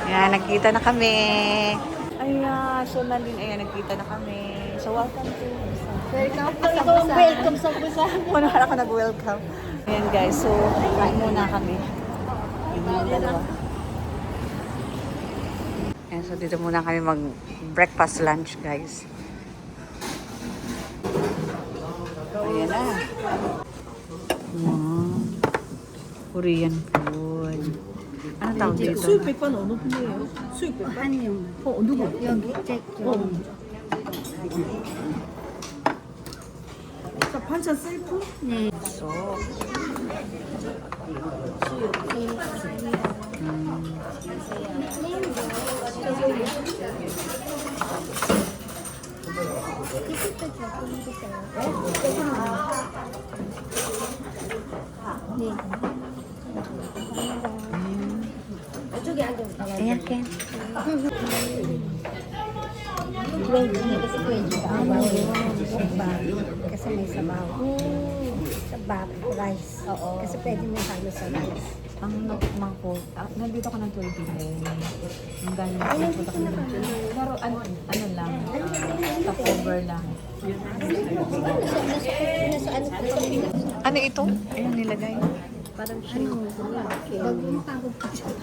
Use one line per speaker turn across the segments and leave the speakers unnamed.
Ayan, nagkita na kami. Ayan, so nandun, ayan, nagkita na kami. So, welcome to
Welcome sa Busan.
Paano ka nag-welcome? Ayan guys, so kain muna kami. Yung dalawa. Ayan, so dito muna kami mag-breakfast lunch guys. Ayan na. Korean food. Ano tawag dito?
수육백 반 어느 분이에요? 수육백 반?
한용
누구?
여기 잭
자, 반찬 셀프?
네.
So,
네.
ayan Ken.
Pwede na kasi pwede ka. Kasi may sabaw. Sabaw, rice. Oo. Kasi pwede mo halo sa rice.
Ang natikman ko, nandito ko ng 20 days. Ang galing ko, nagpunta ko ng 20. Pero ano lang, stopover lang. Ano ito? Ayan, nilagay.
Parang bagoong pagod pa siya.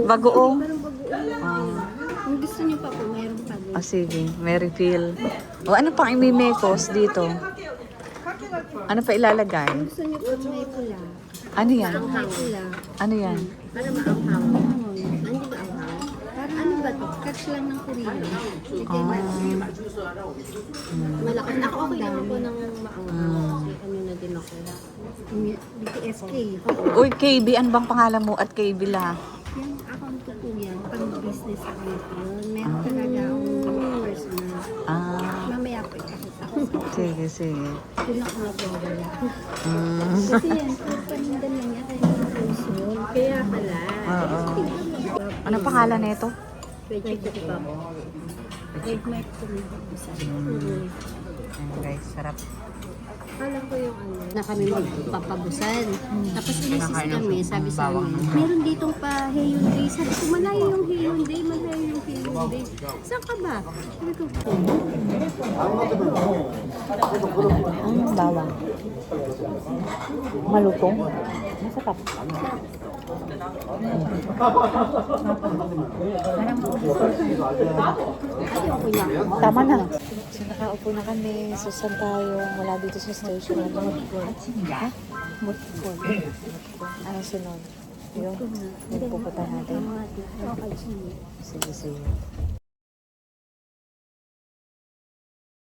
Bagoong.
Parang bagoong. Kung gusto niyo pa po, mayroon pa din.
Sige, may refill. O ano pang imimekos dito? Ano pa ilalagay?
Kung gusto niyo po, may pula.
Ano yan?
May pula.
Ano yan?
Para maanghaw. Ano ba anghaw? Para ano ba ito? Catch lang ng Korean. Malaki. Ako okay naman po ng maanghaw. Ano na din ako. BTSK.
Uy, KB, ano bang pangalan mo at KB la?
Yung account ko po yan, pang-business account yun. Meron talaga akong personal. Mamaya po ikakita ko sa
Sige, sige.
doon ako nag-wala. Kasi yan, panindan lang niya kaya yung puso. Kaya pala.
Oo. Anong pangalan nito?
Pwede ko pa po. Trademark ko na po sa
Ayan guys, sarap.
Alam ko yung ano, na kami magpapabusan. Tapos inisis kami, sabi sa amin, meron ditong pa Hyundai. Sabi ko, malayo yung Hyundai, malayo yung Hyundai. Saan ka ba? Sabi ko,
Bawang. Malutong. Masarap.
ayoko niya.
Tama na. So, nakaupo na kami. So, saan tayo? Wala dito sa station. Ha? Mutford. Ano sunod? Yung pupunta natin.
Okay, sige.
Sige, sige.